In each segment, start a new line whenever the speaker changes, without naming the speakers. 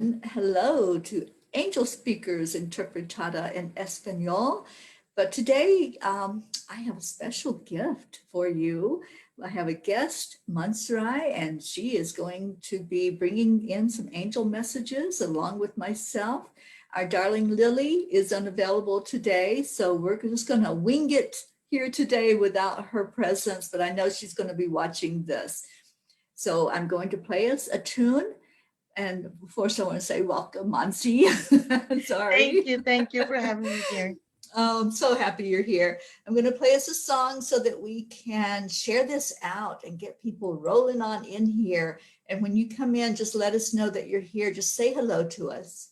Hello to angel speakers interpretada en español. But today I have a special gift for you. I have a guest, Monserrat, and she is going to be bringing in some angel messages along with myself. Our darling Lily is unavailable today, so we're just going to wing it here today without her presence, but I know she's going to be watching this. So I'm going to play us a tune. And first, I want to say welcome, Monsi. Sorry.
Thank you for having me here.
I'm so happy you're here. I'm going to play us a song so that we can share this out and get people rolling on in here. And when you come in, just let us know that you're here. Just say hello to us.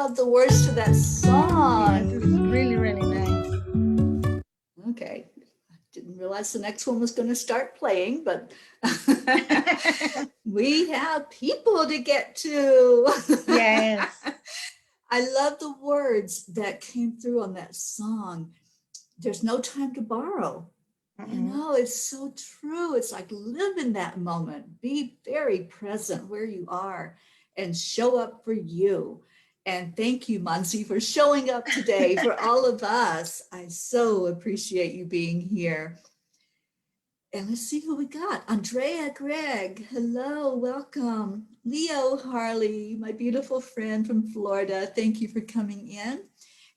love the words to that
Yes,
song.
it's really, really nice.
Okay. I didn't realize the next one was going to start playing, but we have people to get to.
Yes.
I love the words that came through on that song. There's no time to borrow. You
Mm-mm.
know, it's so true. It's like live in that moment, be very present where you are and show up for you. And thank you, Muncie, for showing up today for all of us. I so appreciate you being here. And let's see who we got. Andrea Gregg, hello, welcome. Leo Harley, my beautiful friend from Florida, thank you for coming in.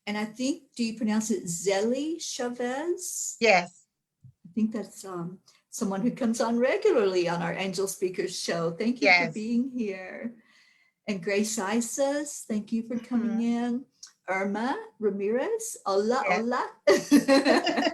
And I think, do you pronounce it Zelly Chavez?
Yes.
I think that's someone who comes on regularly on our Angel Speakers show. Thank you for
Yes.
being here. And Grace Isas, thank you for coming
Mhm.
in. Irma Ramirez, hola,
Yes.
hola.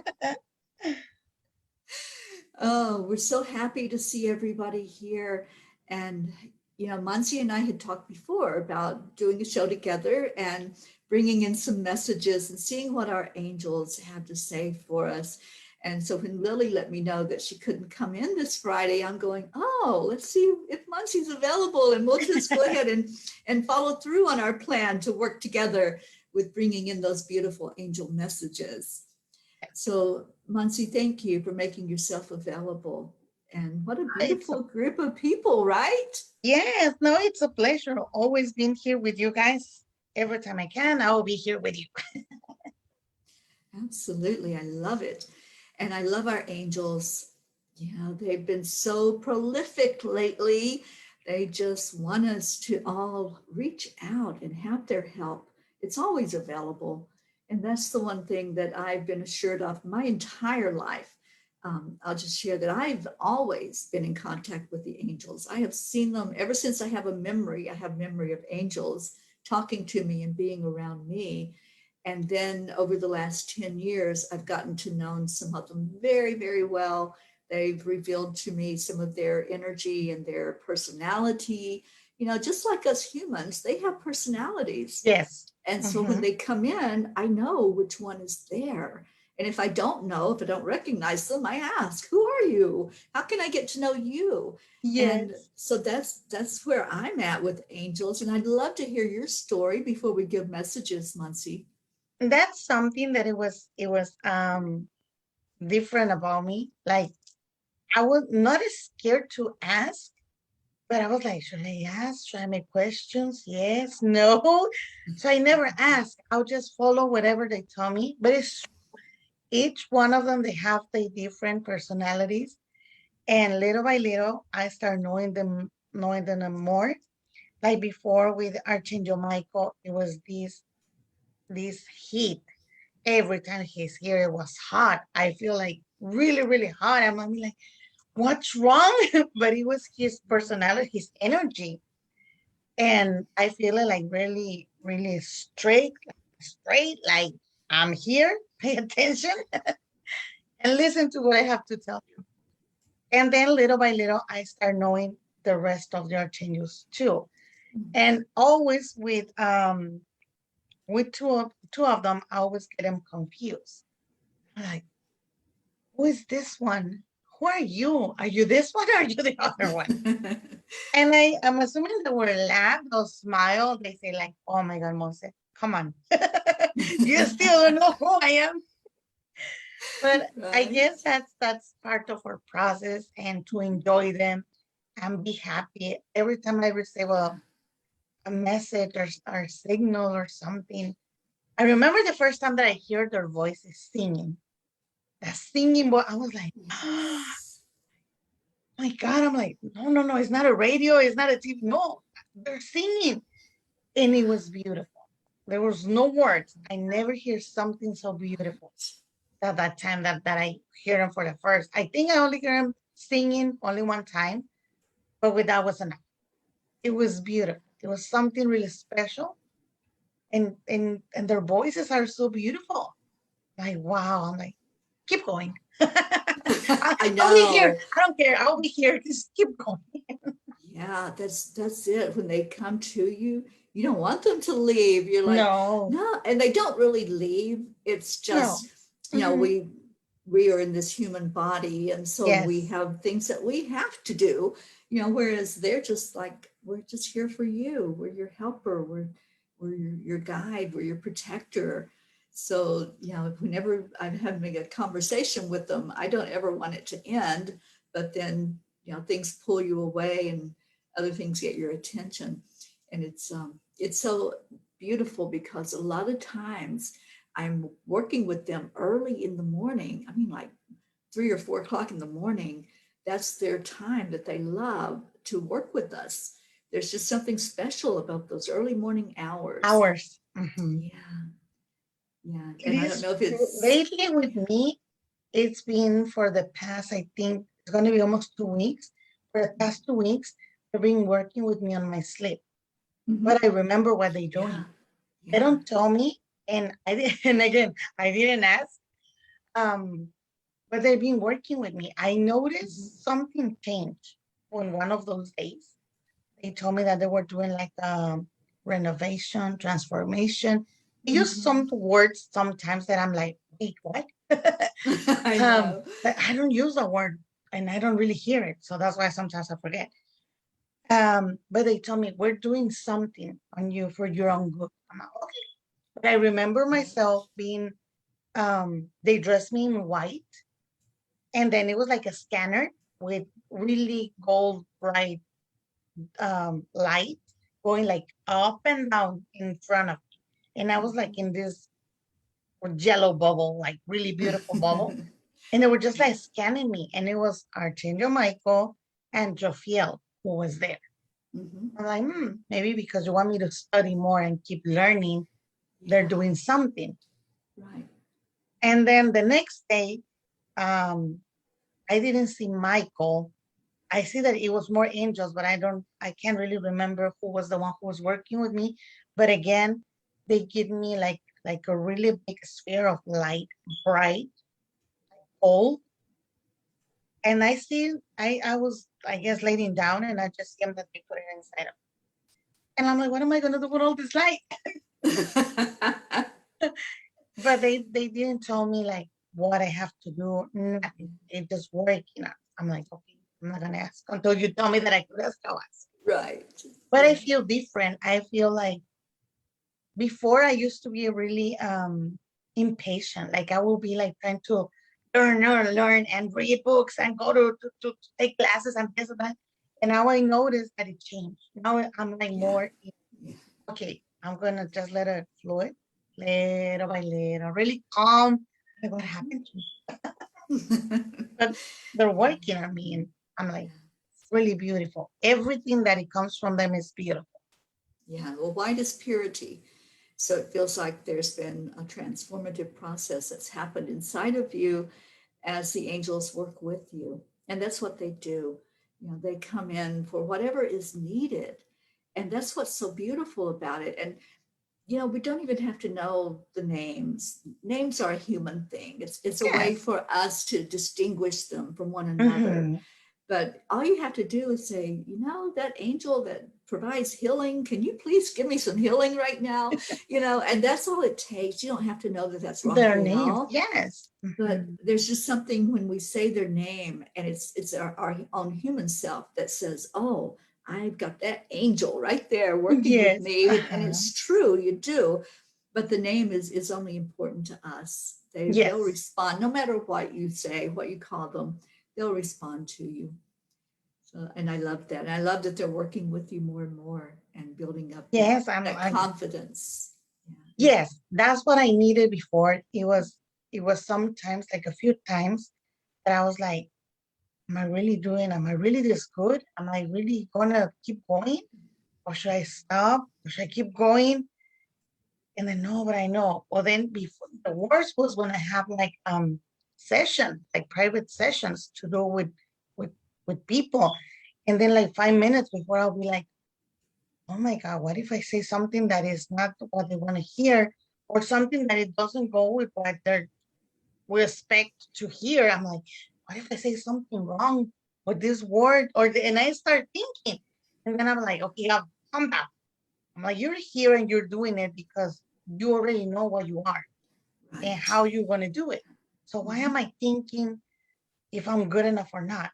Oh, we're so happy to see everybody here. And, you know, Mansi and I had talked before about doing a show together and bringing in some messages and seeing what our angels have to say for us. And so when Lily let me know that she couldn't come in this Friday, I'm going, oh, let's see if Mansi's available, and we'll just go ahead and follow through on our plan to work together with bringing in those beautiful angel messages. So, Muncie, thank you for making yourself available. And what a
It's a,
beautiful group of people, right?
yes. No, it's a pleasure. Always being here with you guys. Every time I can, I will be here with you.
Absolutely. I love it. And I love our angels. You know, they've been so prolific lately. They just want us to all reach out and have their help. It's always available. And that's the one thing that I've been assured of my entire life. I'll just share that I've always been in contact with the angels. I have seen them ever since I have a memory. I have memory of angels talking to me and being around me. And then over the last 10 years, I've gotten to know some of them very, very well. They've revealed to me some of their energy and their personality. You know, just like us humans, they have personalities.
Yes.
And so when
Hmm.
they come in, I know which one is there. And if I don't know, if I don't recognize them, I ask, who are you? How can I get to know you? And
Yes.
so that's where I'm at with angels. And I'd love to hear your story before we give messages, Muncie.
That's something that it was different about me. Like I was not as scared to ask, but I was like, should I ask? Should I make questions? Yes, no. So I never ask. I'll just follow whatever they tell me. But it's each one of them, they have the different personalities. And little by little, I start knowing them more. Like before with Archangel Michael, it was this heat. Every time he's here, it was hot. I feel like really, really hot. I'm like, what's wrong? But it was his personality, his energy. And I feel it like really, really straight, like I'm here, pay attention and listen to what I have to tell you. And then little by little, I start knowing the rest of the archangels too. And always with two of them, I always get them confused. I'm like, who is this one? Who are you? Are you this one or are you the other one? And I'm assuming they will laugh, they'll smile. They say like, oh my God, Monse, come on. You still don't know who I am. But I
Right.
guess that's part of our process and to enjoy them and be happy. Every time I receive a message or signal or something, I remember the first time that I heard their voices singing. That singing boy, I was like, oh
Yes.
my God, I'm like, no, it's not a radio, it's not a TV. No, they're singing. And it was beautiful. There was no words. I never hear something so beautiful at that time that I hear them for the first. I think I only hear them singing only one time, but with that was enough. It was beautiful. It was something really special. And their voices are so beautiful. Like, wow. I'm like, keep going.
I
I'll be here.
know.
I don't care. I'll be here. Just keep going.
Yeah, that's it. When they come to you, you don't want them to leave. You're like,
No,
no, and they don't really leave. It's
no.
just,
Mhm.
we are in this human body, and so we
Yes,
have things that we have to do, whereas they're just like, we're just here for you. We're your helper. We're your guide. We're your protector. So, whenever I'm having a conversation with them, I don't ever want it to end, but then, things pull you away and other things get your attention. And it's so beautiful because a lot of times I'm working with them early in the morning. I mean, like 3 or 4 o'clock in the morning. That's their time that they love to work with us. There's just something special about those early morning hours.
hours. Mhm.
Yeah, yeah.
It
And I don't
is
know if
true.
it's,
Lately with me, it's been for the past, I think it's going to be almost 2 weeks. For the past 2 weeks, they've been working with me on my sleep.
mhm.
But I remember what they're
Yeah,
doing. They
yeah.
don't tell me, and I did, and again, I didn't ask. Um, but they've been working with me. I
Mhm.
noticed something changed on one of those days. They told me that they were doing like renovation, transformation. They use some
Mhm.
words sometimes that I'm like, wait, what?
I know.
But I don't use the word and I don't really hear it. So that's why sometimes I forget. But they told me we're doing something on you for your own good. I'm like, okay. But I remember myself being they dressed me in white and then it was like a scanner with really gold bright light going like up and down in front of me. And I was like
Mhm.
in this yellow bubble, like really beautiful bubble. And they were just like scanning me. And it was Archangel Michael and Jophiel who was there.
Mhm.
I'm like, maybe because you want me to study more and keep learning, they're
Yeah,
doing something.
right.
And then the next day, um, I didn't see Michael. I see that it was more angels, but I can't really remember who was the one who was working with me. But again, they give me like a really big sphere of light, bright, gold. And I see, I was, I guess, laying down and I just see them that they put it inside of me. And I'm like, what am I going to do with all this light? But they didn't tell me like what I have to do, nothing. They just working on. I'm like, okay, I'm not going to ask until you tell me that I could ask. I'll ask.
Right.
But I
Yeah.
feel different. I feel like before I used to be really impatient. Like I will be like trying to learn and read books and go to take classes and this and that. And now I notice that it changed. Now I'm like
Yeah.
more
Yeah.
okay, I'm gonna just let it flow it little by little, really calm. Like what happened to me? But they're
Yeah.
working on me and I'm like,
Yeah.
it's really beautiful. Everything that it comes from them is beautiful.
Yeah. Well, white is purity. So it feels like there's been a transformative process that's happened inside of you as the angels work with you. And that's what they do. They come in for whatever is needed. And that's what's so beautiful about it. And we don't even have to know the names. Names are a human thing. It's a way
Yes.
for us to distinguish them from one another.
Hmm.
But all you have to do is say, that angel that provides healing, can you please give me some healing right now? And that's all it takes. You don't have to know that that's
Their names,
Raphael,
yes.
but
Hmm.
there's just something when we say their name, and it's our own human self that says, oh, I've got that angel right there working with
Yes.
me. And
Uh-huh.
it's true, you do. But the name is only important to us. They'll
Yes.
respond no matter what you say, what you call them, they'll respond to you. So, and I love that. And I love that they're working with you more and more and building up that
Yes,
that confidence. Yeah.
yes, that's what I needed before. It was sometimes like a few times that I was like, am I really this good? Am I really gonna keep going? Or should I stop? Or should I keep going? And then no, but I know. Well then before the worst was when I have like session, like private sessions to do with with people. And then like 5 minutes before I'll be like, oh my God, what if I say something that is not what they want to hear or something that it doesn't go with what they expect to hear? I'm like, what if I say something wrong with this word? And I start thinking. And then I'm like, okay, I'll calm down. I'm like, you're here and you're doing it because you already know what you are and
Right.
how you're going to do it. So why am I thinking if I'm good enough or not?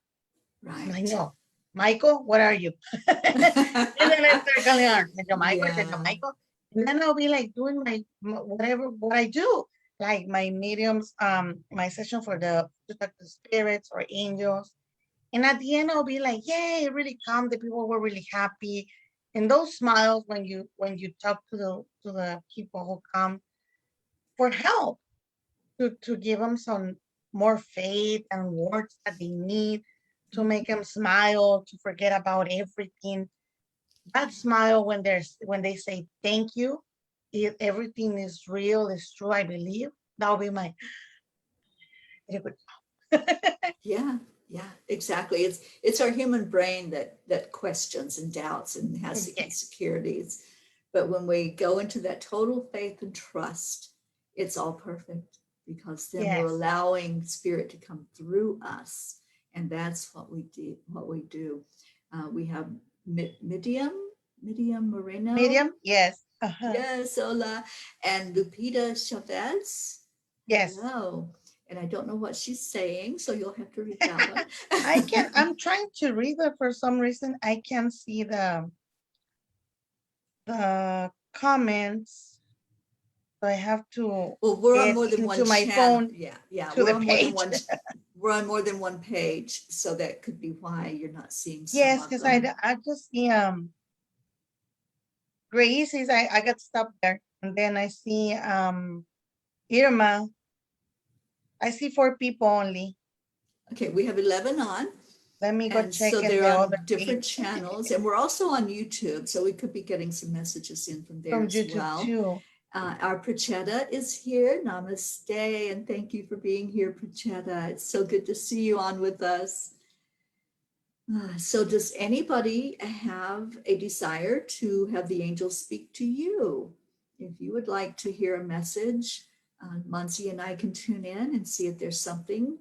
I'm like,
Right.
no, Michael, what are you? And then I start calling her, Señor
Yeah.
Michael. And then I'll be like doing whatever, what I do, like my mediums, my session for to talk to spirits or angels. And at the end, I'll be like, yay, it really calm. The people were really happy. And those smiles when you talk to the people who come for help to give them some more faith and words that they need to make them smile, to forget about everything. That smile when they say thank you, if everything is real, is true, I believe, that'll be my very good.
Yeah, yeah, exactly. It's our human brain that questions and doubts and has
Yes,
insecurities. But when we go into that total faith and trust, it's all perfect because then we're
yes.
allowing spirit to come through us, and that's what we do. What we do. We have Midiam Moreno.
Medium, yes. Uh-huh.
Yes, hola, and Lupita Chavez.
Yes.
Hello. And I don't know what she's saying, so you'll have to read that one.
I'm trying to read it for some reason. I can't see the comments. So I have to
Well, we're on
get
more than one
into my
channel.
phone
Yeah, yeah,
to
we're
the
on more than
page.
one. We're on more than one page, so that could be why you're not seeing some
Yes,
of
because
them.
I just see Grace is I got stopped there. And then I see Irma. I see 4 people only.
Okay, we have 11 on,
Let me go
and so
check in
they're
the other
on different
page
channels, and we're also on YouTube, so we could be getting some messages in from there
from
as
YouTube
well.
too.
Our Prachetta is here. Namaste, and thank you for being here, Prachetta. It's so good to see you on with us. So does anybody have a desire to have the angels speak to you? If you would like to hear a message, Muncie and I can tune in and see if there's something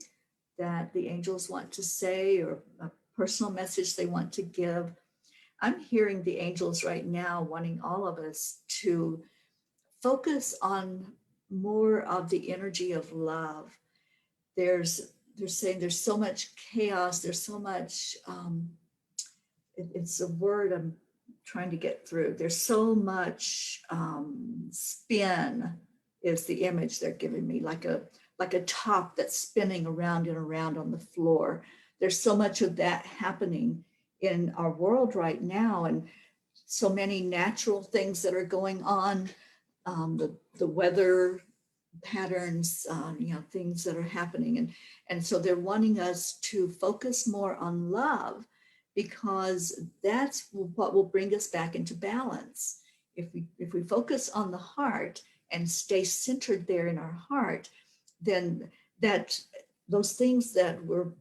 that the angels want to say or a personal message they want to give. I'm hearing the angels right now wanting all of us to focus on more of the energy of love. They're saying there's so much chaos, there's so much it's a word I'm trying to get through. There's so much spin is the image they're giving me, like a top that's spinning around and around on the floor. There's so much of that happening in our world right now, and so many natural things that are going on. The weather patterns, things that are happening, and so they're wanting us to focus more on love because that's what will bring us back into balance. If we focus on the heart and stay centered there in our heart, then that those things that we're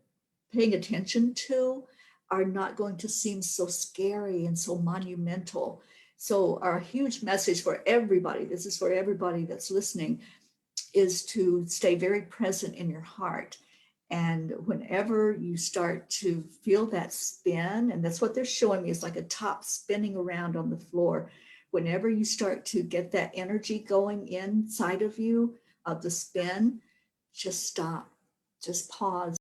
paying attention to are not going to seem so scary and so monumental. So our huge message for everybody, this is for everybody that's listening, is to stay very present in your heart. And whenever you start to feel that spin, and that's what they're showing me, is like a top spinning around on the floor. Whenever you start to get that energy going inside of you of the spin, just stop, just pause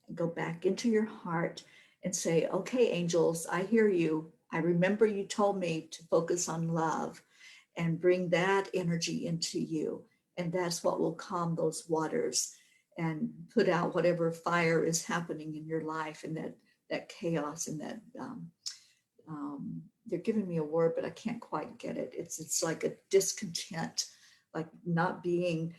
and go back into your heart and say, okay, angels, I hear you. I remember you told me to focus on love and bring that energy into you. And that's what will calm those waters and put out whatever fire is happening in your life and that chaos and that they're giving me a word, but I can't quite get it. It's like a discontent, like not being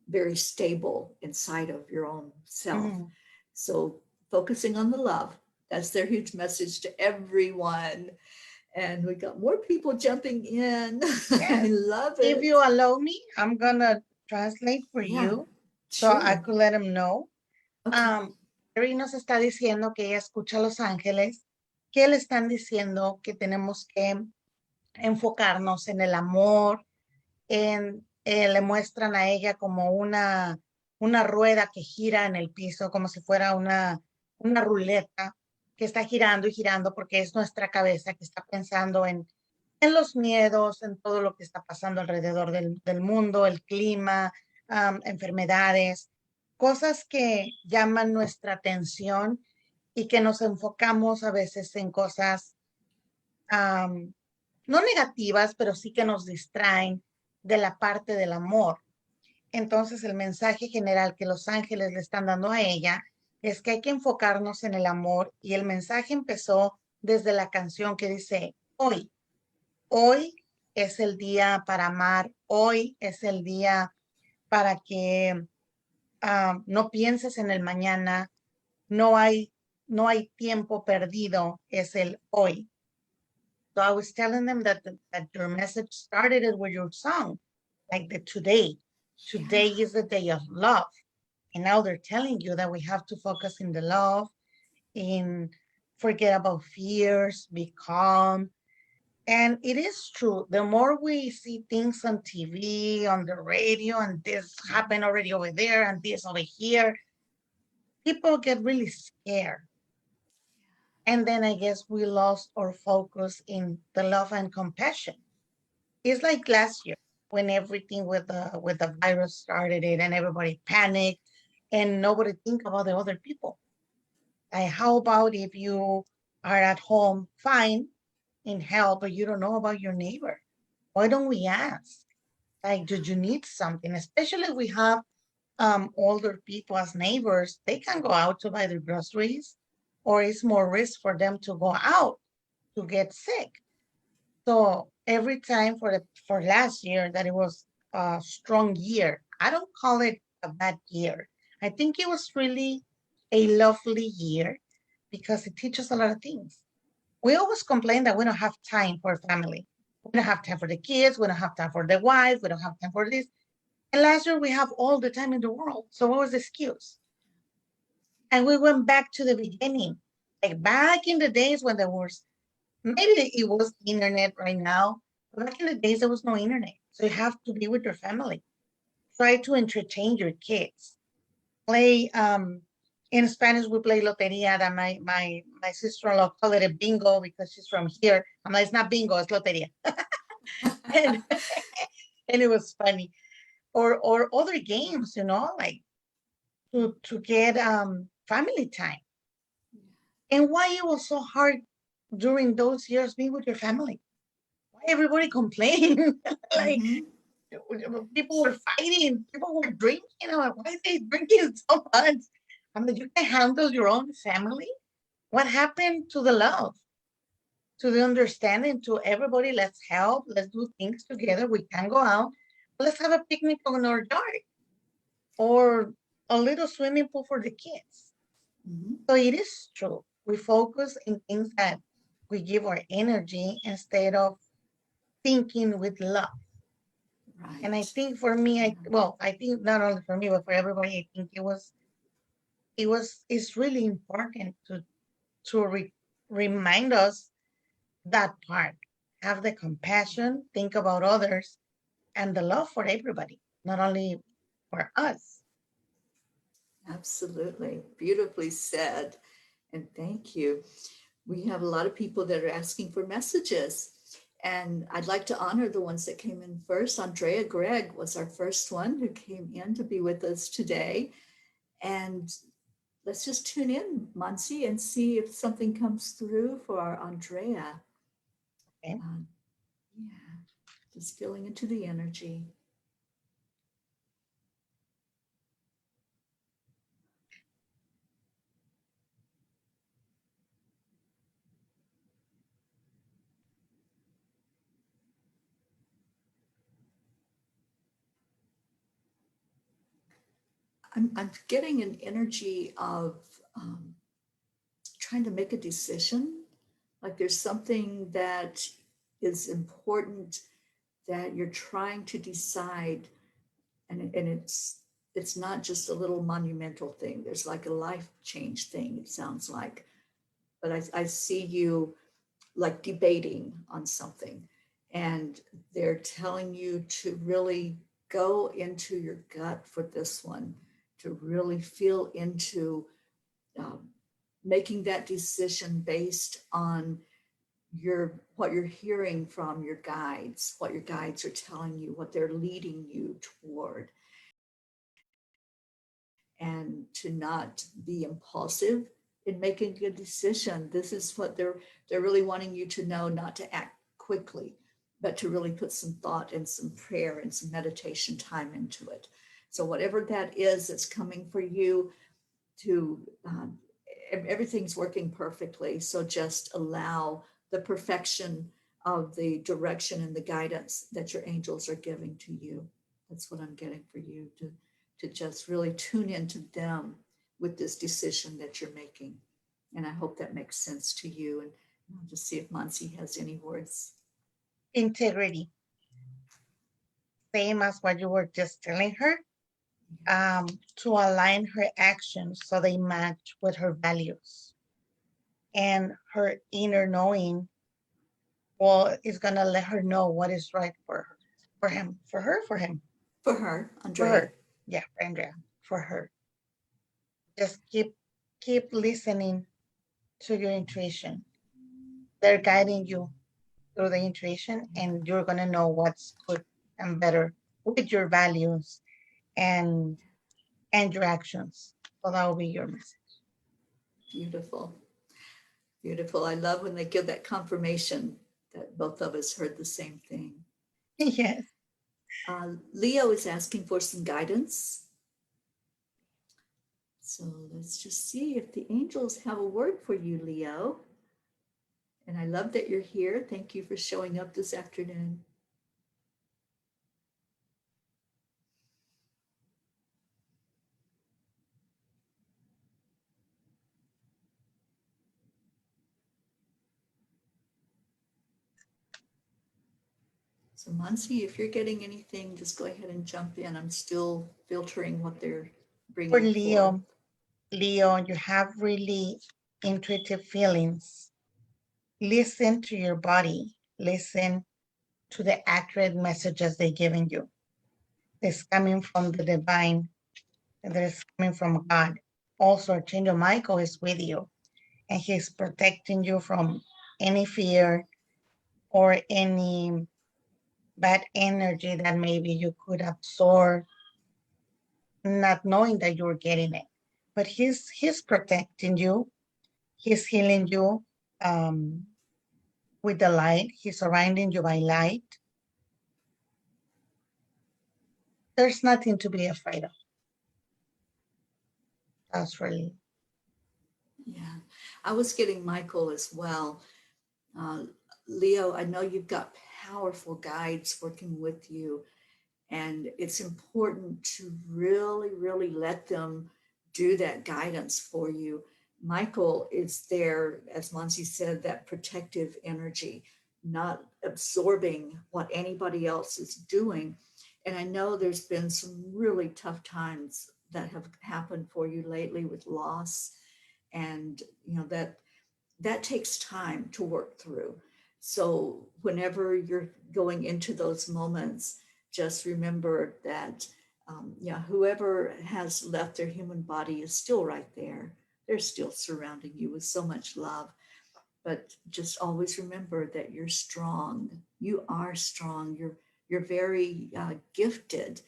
very stable inside of your own self.
Mhm.
So focusing on the love, that's their huge message to everyone. And we got more people jumping in. I
Yes.
love
If you
it.
allow me, I'm gonna translate for
Yeah,
you so I
sure.
could let them know.
Okay.
Teri nos está diciendo que ella escucha a los ángeles, que le están diciendo que tenemos que enfocarnos en el amor, le muestran a ella como una rueda que gira en el piso, como si fuera una ruleta que está girando y girando porque es nuestra cabeza que está pensando en los miedos, en todo lo que está pasando alrededor del mundo, el clima, enfermedades, cosas que llaman nuestra atención y que nos enfocamos a veces en cosas no negativas, pero sí que nos distraen de la parte del amor. Entonces, el mensaje general que los ángeles le están dando a ella es que hay que enfocarnos en el amor y el mensaje empezó desde la canción que dice, hoy es el día para amar, hoy es el día para que no pienses en el mañana, no hay, no hay tiempo perdido, es el hoy. So I was telling them that your message started it with your song, like the today. Today
Yeah.
is the day of love. And now they're telling you that we have to focus in the love, in forget about fears, be calm. And it is true. The more we see things on TV, on the radio, and this happened already over there, and this over here, people get really scared. And then I guess we lost our focus in the love and compassion. It's like last year when everything with the virus started it and everybody panicked and nobody think about the other people. Like how about if you are at home fine in health, but you don't know about your neighbor? Why don't we ask? Like, do you need something? Especially if we have older people as neighbors, they can go out to buy their groceries, or it's more risk for them to go out to get sick. So every time for last year that it was a strong year, I don't call it a bad year. I think it was really a lovely year because it teaches a lot of things. We always complain that we don't have time for family. We don't have time for the kids. We don't have time for the wife. We don't have time for this. And last year we have all the time in the world. So what was the excuse? And we went back to the beginning, like back in the days when there was maybe it was internet right now, but back in the days there was no internet. So you have to be with your family. Try to entertain your kids. Play in Spanish we play loteria that my sister-in-law call it a bingo because she's from here. I'm like, it's not bingo, it's loteria. and and it was funny. Or other games, like to get family time. And why it was so hard during those years being with your family? Why everybody complained? Like
Mm-hmm.
people were fighting, people were drinking. I'm like, why are they drinking so much? I mean, you can handle your own family. What happened to the love, to the understanding, to everybody? Let's help. Let's do things together. We can go out. Let's have a picnic on our yard or a little swimming pool for the kids.
Mm-hmm.
So it is true. We focus in things that we give our energy instead of thinking with love. And I
Right.
think for me, I think not only for me, but for everybody, I think it's really important to remind us that part. Have the compassion, think about others, and the love for everybody, not only for us.
Absolutely. Beautifully said. And thank you. We have a lot of people that are asking for messages. And I'd like to honor the ones that came in first. Andrea Gregg was our first one who came in to be with us today. And let's just tune in, Monsi, and see if something comes through for our Andrea.
Okay.
Yeah, just feeling into the energy. I'm getting an energy of trying to make a decision. Like there's something that is important that you're trying to decide, and it's not just a little monumental thing. There's like a life change thing, it sounds like. But I see you like debating on something, and they're telling you to really go into your gut for this one, to really feel into um, making that decision based on what you're hearing from your guides, what your guides are telling you, what they're leading you toward, and to not be impulsive in making a decision. This is what they're really wanting you to know, not to act quickly, but to really put some thought and some prayer and some meditation time into it. So whatever that is that's coming for you to everything's working perfectly. So just allow the perfection of the direction and the guidance that your angels are giving to you. That's what I'm getting for you, to just really tune into them with this decision that you're making. And I hope that makes sense to you. And I'll just see if Mansi has any words.
Integrity, same as what you were just telling her, to align her actions so they match with her values. And her inner knowing, well, is going to let her know what is right for her, for him, for her, for him,
For her,
for
Andrea.
her. Yeah, for Andrea, for her. Just keep listening to your intuition. They're guiding you through the intuition, and you're going to know what's good and better with your values and your actions. So that will be your message.
Beautiful. Beautiful. I love when they give that confirmation that both of us heard the same thing.
Yes.
Leo is asking for some guidance. So let's just see if the angels have a word for you, Leo. And I love that you're here. Thank you for showing up this afternoon. So Mansi, if you're getting anything, just go ahead and jump in. I'm still filtering what they're
For
bringing forth.
Leo, you have really intuitive feelings. Listen to your body. Listen to the accurate messages they're giving you. It's coming from the divine, and it's coming from God. Also, Archangel Michael is with you, and he's protecting you from any fear or any bad energy that maybe you could absorb, not knowing that you're getting it. But he's protecting you. He's healing you with the light. He's surrounding you by light. There's nothing to be afraid of. That's really.
Yeah, I was getting Michael as well. Leo, I know you've got powerful guides working with you, and it's important to really, really let them do that guidance for you. Michael is there, as Monsi said, that protective energy, not absorbing what anybody else is doing. And I know there's been some really tough times that have happened for you lately with loss, and that takes time to work through. So whenever you're going into those moments, just remember that, whoever has left their human body is still right there. They're still surrounding you with so much love. But just always remember that you're strong. You are strong. You're very gifted,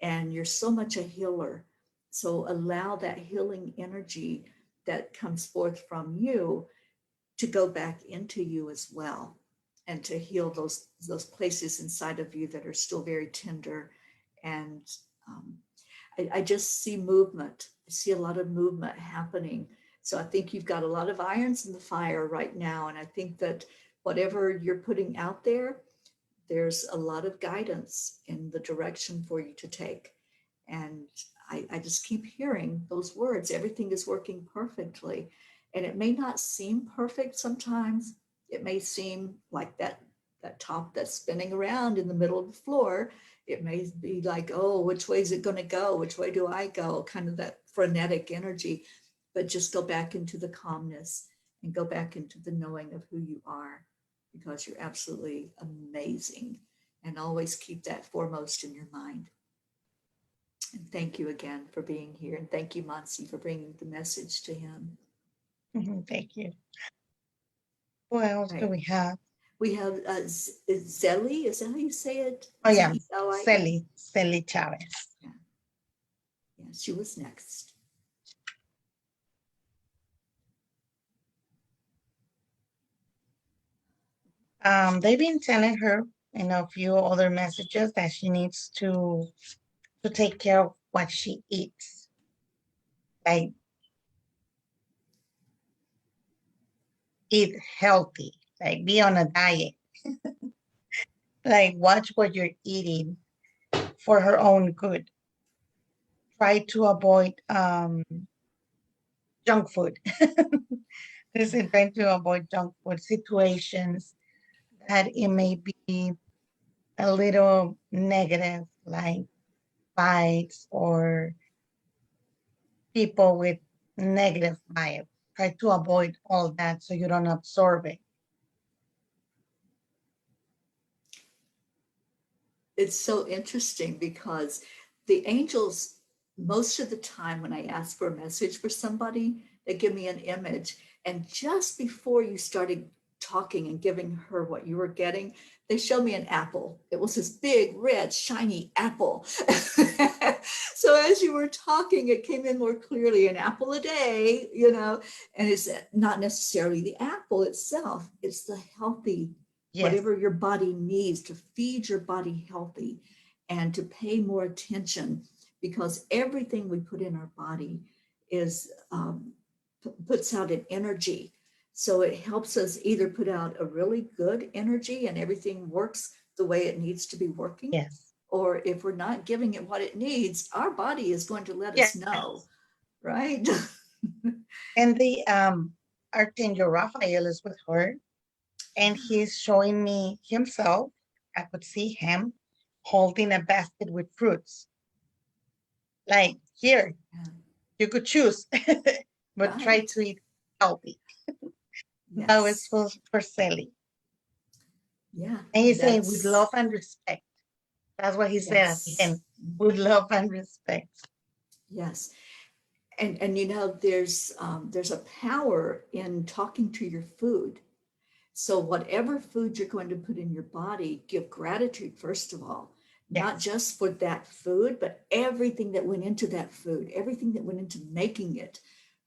and you're so much a healer. So allow that healing energy that comes forth from you to go back into you as well, and to heal those places inside of you that are still very tender. And um, I just see movement. I see a lot of movement happening. So I think you've got a lot of irons in the fire right now. And I think that whatever you're putting out there, there's a lot of guidance in the direction for you to take. And I just keep hearing those words. Everything is working perfectly. And it may not seem perfect sometimes. It may seem like that top that's spinning around in the middle of the floor. It may be like, oh, which way is it going to go? Which way do I go? Kind of that frenetic energy. But just go back into the calmness and go back into the knowing of who you are, because you're absolutely amazing. And always keep that foremost in your mind. And thank you again for being here. And thank you, Mansi, for bringing the message to him.
Thank you. Who else do
Right.
we have?
We have Zelly. Is that how you say it?
Oh yeah,
Zelie.
Celi Chavez.
Yeah. Yeah, she was next.
They've been telling her in a few other messages that she needs to take care of what she eats. Like eat healthy, like be on a diet, like watch what you're eating for her own good. Try to avoid junk food. Listen, trying to avoid junk food situations that it may be a little negative, like fights or people with negative vibe. Try to avoid all that so you don't absorb it.
It's so interesting because the angels, most of the time when I ask for a message for somebody, they give me an image. And just before you started talking and giving her what you were getting, they showed me an apple. It was this big, red, shiny apple. So as you were talking, it came in more clearly, an apple a day, and it's not necessarily the apple itself, it's the healthy,
Yes,
whatever your body needs to feed your body healthy and to pay more attention, because everything we put in our body is puts out an energy. So it helps us either put out a really good energy and everything works the way it needs to be working,
yes,
or if we're not giving it what it needs, our body is going to let us
yes.
know, right?
And the Archangel Raphael is with her, and he's showing me himself. I could see him holding a basket with fruits. Like, here,
Yeah.
you could choose, but try
Right.
to eat healthy. That was
Yes.
for Sally.
Yeah.
And he's saying with
That's
love and respect. That's what he said at the
yes.
end, with love and respect.
Yes. And there's a power in talking to your food. So whatever food you're going to put in your body, give gratitude first of all, not
Yes,
just for that food, but everything that went into that food, everything that went into making it,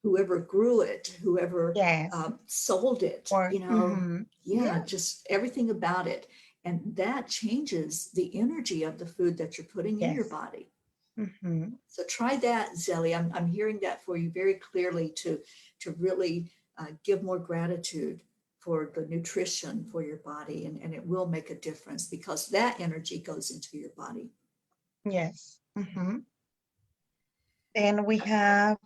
whoever grew it, whoever
yes.
sold it,
Or,
yeah,
yeah,
just everything about it. And that changes the energy of the food that you're putting in your
yes.
body.
hmm
So try that, Zelly. I'm hearing that for you very clearly, to really give more gratitude for the nutrition for your body, and it will make a difference because that energy goes into your body.
Yes. Then we have,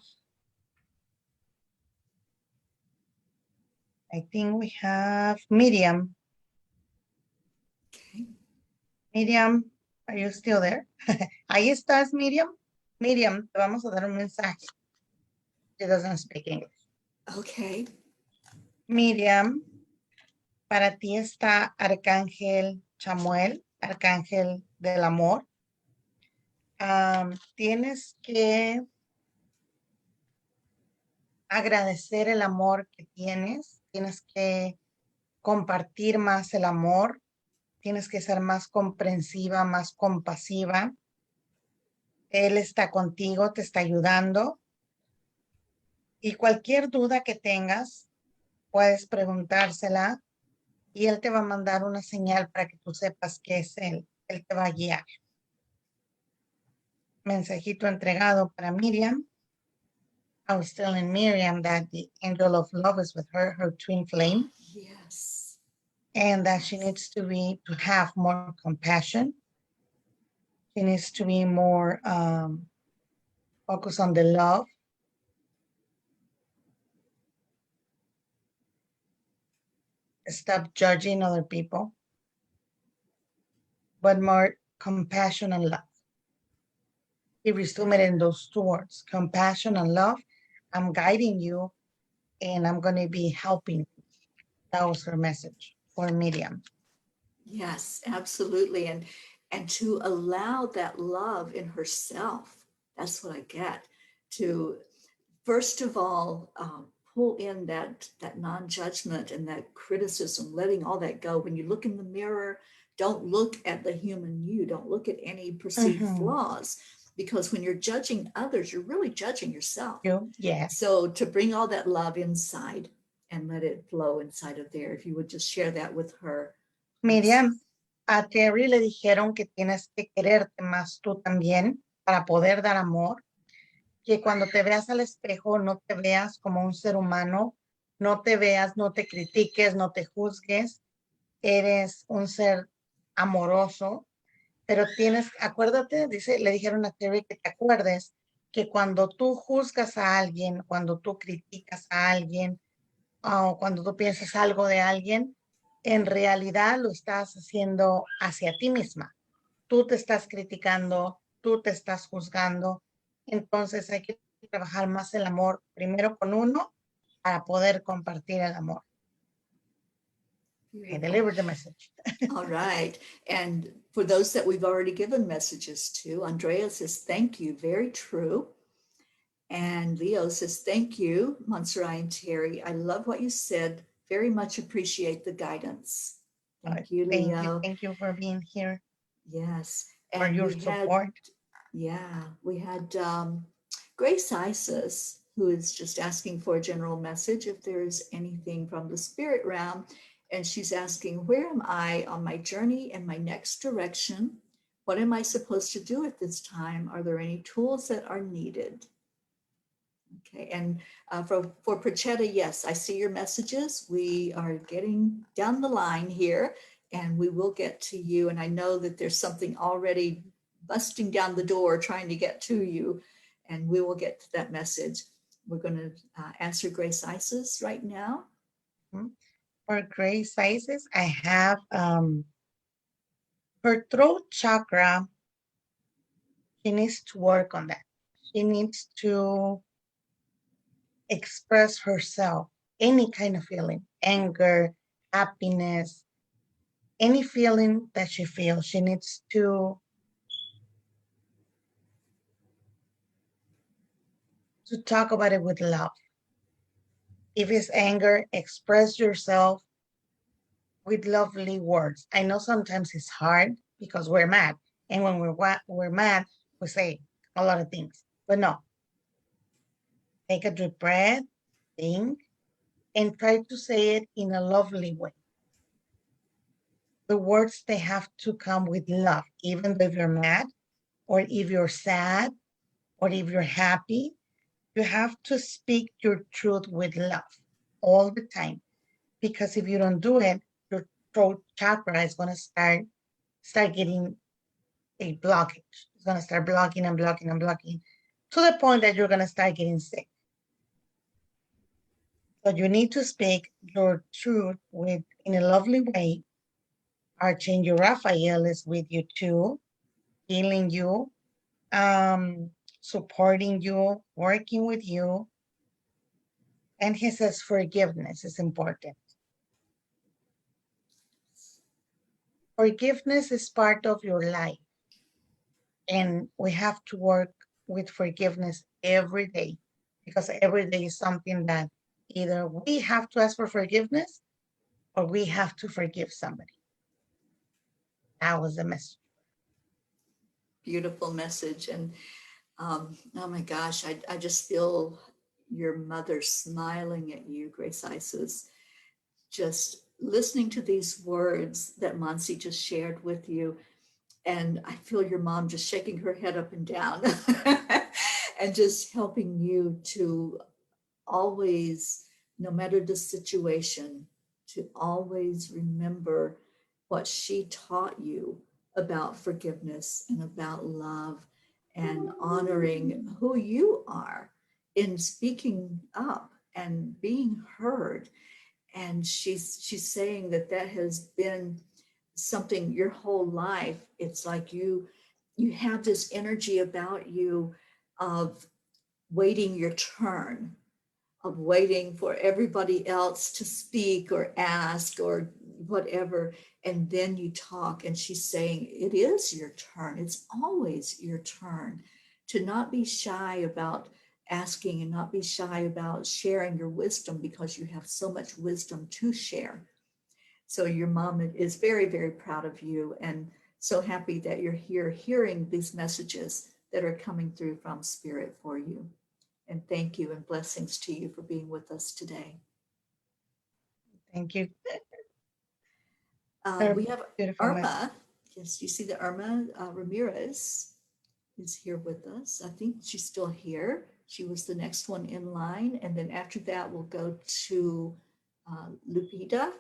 I think we have Miriam.
Okay.
Miriam, are you still there? Ahí estás, Miriam. Miriam, te vamos a dar un mensaje. She doesn't speak English.
Okay.
Miriam, para ti está Arcángel Chamuel, Arcángel del Amor. Tienes que agradecer el amor que tienes que compartir más el amor, tienes que ser más comprensiva, más compasiva. Él está contigo, te está ayudando y cualquier duda que tengas, puedes preguntársela y él te va a mandar una señal para que tú sepas que es él. Él te va a guiar. Mensajito entregado para Miriam. I was telling Miriam that the angel of love is with her, her twin flame,
Yes.
and that she
Yes.
needs to have more compassion. She needs to be more focused on the love. Stop judging other people, but more compassion and love. He resumed it in those two words, compassion and love. I'm guiding you and I'm going to be helping you. That was her message for Miriam.
Yes, absolutely. And to allow that love in herself, that's what I get. To first of all, pull in that non-judgment and that criticism, letting all that go. When you look in the mirror, don't look at the human you, don't look at any perceived
Mm-hmm.
flaws, because when you're judging others, you're really judging yourself.
You, yes.
So to bring all that love inside and let it flow inside of there, if you would just share that with her.
Miriam, a Terry le dijeron que tienes que quererte más tú también para poder dar amor, que cuando te veas al espejo no te veas como un ser humano, no te veas, no te critiques, no te juzgues, eres un ser amoroso, pero tienes, acuérdate, dice, le dijeron a Terry que te acuerdes que cuando tú juzgas a alguien, cuando tú criticas a alguien, o cuando tú piensas algo de alguien, en realidad lo estás haciendo hacia ti misma. Tú te estás criticando, tú te estás juzgando. Entonces hay que trabajar más el amor primero con uno para poder compartir el amor. I delivered the message.
All right. And for those that we've already given messages to, Andrea says, thank you. Very true. And Leo says, thank you, Monserrat and Teri. I love what you said. Very much appreciate the guidance. Thank you, Leo.
Thank you for being here.
Yes.
For
And
your
we
support.
we had Grace Isis, who is just asking for a general message if there's anything from the spirit realm. And she's asking, where am I on my journey and my next direction? What am I supposed to do at this time? Are there any tools that are needed? Okay, and for Prachetta, yes, I see your messages. We are getting down the line here and we will get to you. And I know that there's something already busting down the door trying to get to you, and we will get to that message. We're going to answer Grace Isis right now.
For Grace Isis, I have her throat chakra. She needs to work on that. She needs to express herself, any kind of feeling, anger, happiness, any feeling that she feels. She needs to talk about it with love. If it's anger, express yourself with lovely words. I know sometimes it's hard because we're mad. And when we're mad, we say a lot of things. But no. Take a deep breath, think, and try to say it in a lovely way. The words, they have to come with love, even if you're mad, or if you're sad, or if you're happy. You have to speak your truth with love all the time. Because if you don't do it, your throat chakra is going to start getting a blockage. It's going to start blocking and blocking and blocking to the point that you're going to start getting sick. So you need to speak your truth in a lovely way. Archangel Raphael is with you too, healing you, supporting you, working with you. And he says forgiveness is important. Forgiveness is part of your life. And we have to work with forgiveness every day, because every day is something that either we have to ask for forgiveness or we have to forgive somebody. That was the message.
Beautiful message. And oh my gosh, I just feel your mother smiling at you, Grace Isis, just listening to these words that Monsi just shared with you. And I feel your mom just shaking her head up and down and just helping you to always, no matter the situation, to always remember what she taught you about forgiveness and about love and honoring who you are in speaking up and being heard. And she's saying that has been something your whole life. It's like you have this energy about you of waiting your turn, of waiting for everybody else to speak or ask or whatever, and then you talk. And she's saying it is your turn. It's always your turn, to not be shy about asking and not be shy about sharing your wisdom, because you have so much wisdom to share. So your mom is very, very proud of you, and so happy that you're here hearing these messages that are coming through from Spirit for you. And thank you and blessings to you for being with us today.
Thank you.
We have
Beautiful message.
Irma. Yes, you see that Irma Ramirez is here with us. I think she's still here. She was the next one in line. And then after that, we'll go to Lupita.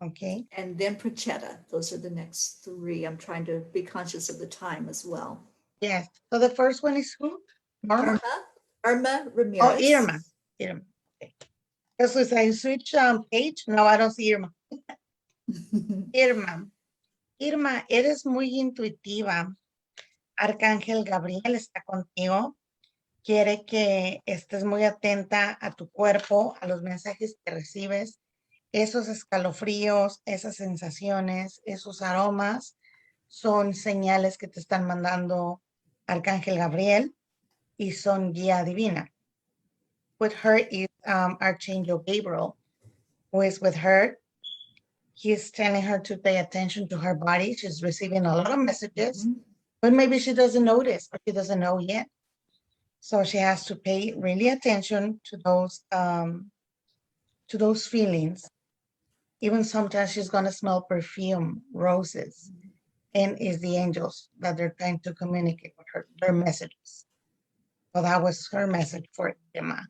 Okay.
And then Prachetta. Those are the next three. I'm trying to be conscious of the time as well.
Yes. So the first one is who? Norma?
Irma Ramirez.
Oh, Irma. Irma. Okay. Because I switch page. No, I don't see Irma. Irma. Irma, eres muy intuitiva. Arcángel Gabriel está contigo. Quiere que estés muy atenta a tu cuerpo, a los mensajes que recibes, esos escalofríos, esas sensaciones, esos aromas, son señales que te están mandando Arcángel Gabriel y son guía divina. With her is Archangel Gabriel, who is with her. He's telling her to pay attention to her body. She's receiving a lot of messages, but maybe she doesn't notice or she doesn't know yet. So she has to pay really attention to those feelings. Even sometimes she's going to smell perfume, roses, and it's the angels that they're trying to communicate with her, their messages. So that was her message for Emma.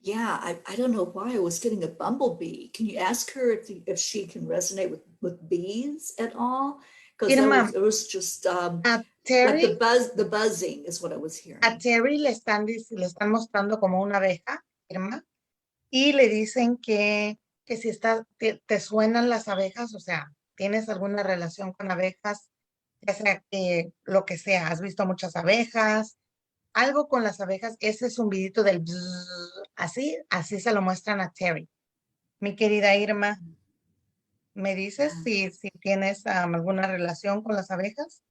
Yeah, I don't know why I was getting a bumblebee. Can you ask her if she can resonate with bees at all? Because it was just
Teri,
like the buzzing is what I was hearing.
A Teri le están mostrando como una abeja, Irma, y le dicen que si te suenan las abejas, o sea, tienes alguna relación con abejas, ya sea que lo que sea, has visto muchas abejas, algo con las abejas, ese zumbidito del bzz, así se lo muestran a Teri. Mi querida Irma, ¿me dices si tienes alguna relación con las abejas?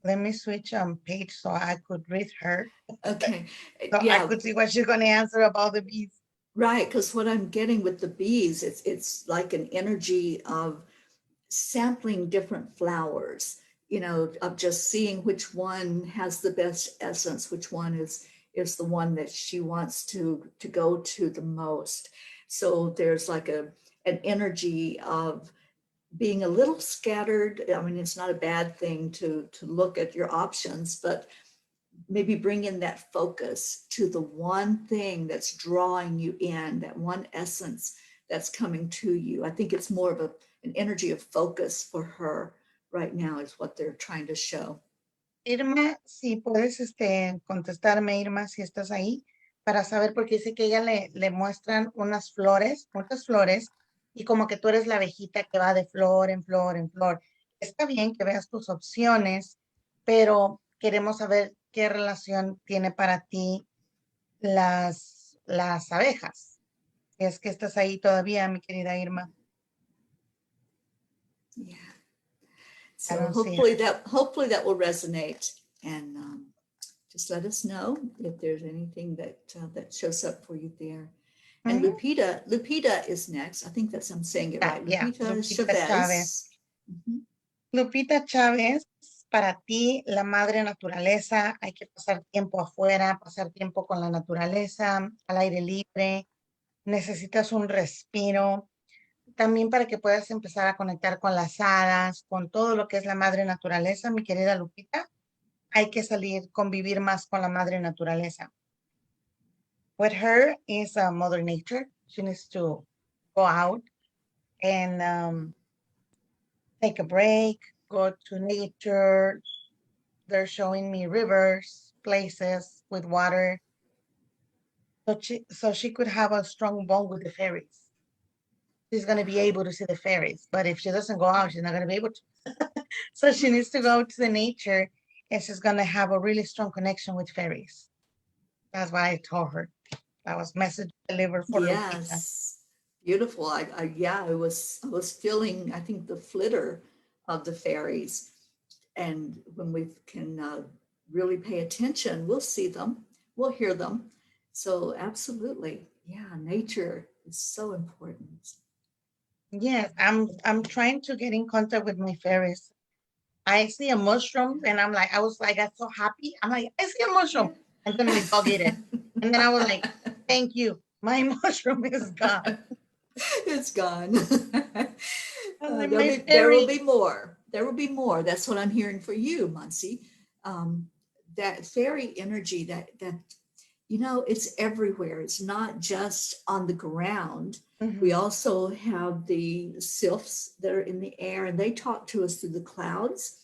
Let me switch page so I could read her.
Okay.
So
yeah.
I could see what she's going to answer about the bees.
Right, because what I'm getting with the bees, it's like an energy of sampling different flowers, of just seeing which one has the best essence, which one is the one that she wants to go to the most. So there's like an energy of being a little scattered. I mean, it's not a bad thing to look at your options, but maybe bring in that focus to the one thing that's drawing you in, that one essence that's coming to you. I think it's more of an energy of focus for her right now is what they're trying to show.
Irma, si puedes contestarme, Irma, si estás ahí, para saber, porque dice que ella le muestran unas flores, muchas flores, y como que tú eres la abejita que va de flor en flor en flor. Está bien que veas tus opciones, pero queremos saber qué relación tiene para ti las abejas. Es que estás ahí todavía, mi querida Irma.
Yeah. So hopefully that will resonate, and just let us know if there's anything that shows up for you there. And Lupita is next. I think I'm saying it right. Lupita Chavez.
Lupita Chávez, para ti, la madre naturaleza, hay que pasar tiempo afuera, pasar tiempo con la naturaleza, al aire libre, necesitas un respiro, también para que puedas empezar a conectar con las hadas, con todo lo que es la madre naturaleza, mi querida Lupita, hay que salir, convivir más con la madre naturaleza. With her is Mother Nature. She needs to go out and take a break, go to nature. They're showing me rivers, places with water. So she could have a strong bond with the fairies. She's going to be able to see the fairies. But if she doesn't go out, she's not going to be able to. So she needs to go to the nature and she's going to have a really strong connection with fairies. That's what I told her. That was message delivered for
Yes.
Lupita.
Beautiful. I was feeling, I think, the flitter of the fairies. And when we can really pay attention, we'll see them, we'll hear them. So absolutely, yeah, nature is so important.
Yes, I'm trying to get in contact with my fairies. I see a mushroom and I'm like, I was like, I'm so happy. I'm like, I see a mushroom. And then my dog ate it. And then I was like, thank you. My mushroom is gone.
It's gone.
I was like,
There'll
my
be there will
fairy.
be more. There will be more. That's what I'm hearing for you, Muncie. Um, that fairy energy that it's everywhere. It's not just on the ground. We
Mhm.
also have the sylphs that are in the air, and they talk to us through the clouds.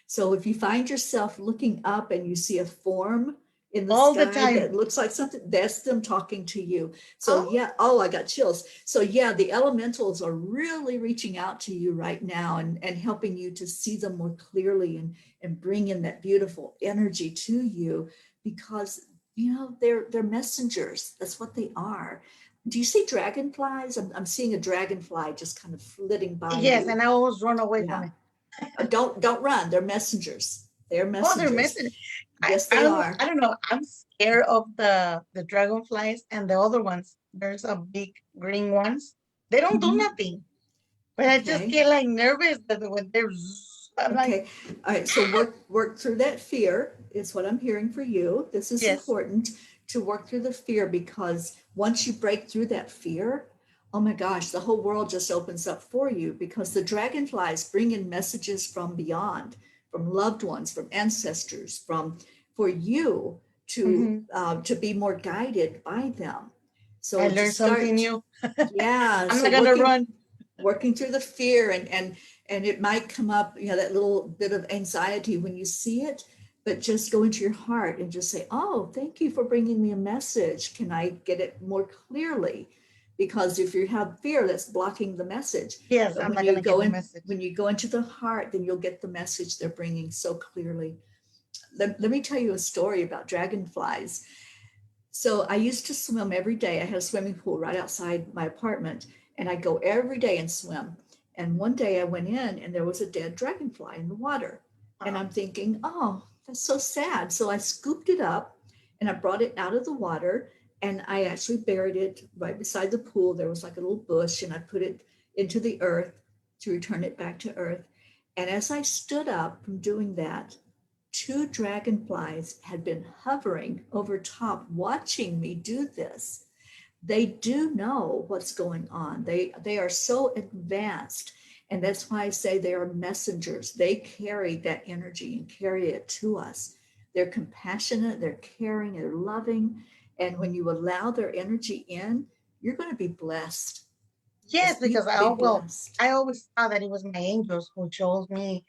So if you find yourself looking up and you see a form in the
All the
sky
time.
that looks like something, that's them talking to you. So
Oh,
yeah, oh, I got chills. So yeah, the elementals are really reaching out to you right now and helping you to see them more clearly and bring in that beautiful energy to you because they're messengers. That's what they are. Do you see dragonflies? I'm seeing a dragonfly just kind of flitting by
yes.
you.
And I always run away from
Yeah.
it.
Don't run. They're messengers. They're
Oh, they're
messengers.
missing.
Yes, they
I
are.
don't know. I'm scared of the dragonflies and the other ones. There's a big green ones. They don't do
Mhm.
nothing. But I just
Okay.
get like nervous that when they're I'm like,
Okay. All right. So work through that fear is what I'm hearing for you. This is
yes,
important to work through the fear because once you break through that fear, oh my gosh, the whole world just opens up for you because the dragonflies bring in messages from beyond, from loved ones, from ancestors, from for you
hmm,
to be more guided by them.
I
So to
learned something
start,
new.
yeah.
I'm
So
not gonna run.
working through the fear and it might come up, that little bit of anxiety when you see it, but just go into your heart and just say, oh, thank you for bringing me a message. Can I get it more clearly? Because if you have fear, that's blocking the message.
Yes,
But
I'm not gonna get the message.
when you go into the heart, then you'll get the message they're bringing so clearly. Let me tell you a story about dragonflies. So I used to swim every day. I had a swimming pool right outside my apartment, and I go every day and swim. And one day I went in, and there was a dead dragonfly in the water. And
Oh,
I'm thinking, oh, that's so sad. So I scooped it up and I brought it out of the water, and I actually buried it right beside the pool. There was like a little bush, and I put it into the earth to return it back to earth. And as I stood up from doing that, two dragonflies had been hovering over top, watching me do this. They do know what's going on. They are so advanced. And that's why I say they are messengers. They carry that energy and carry it to us. They're compassionate, they're caring, they're loving. And when you allow their energy in, you're going to be blessed.
yes,
Just
because
be blessed.
I always thought that it was my angels who chose me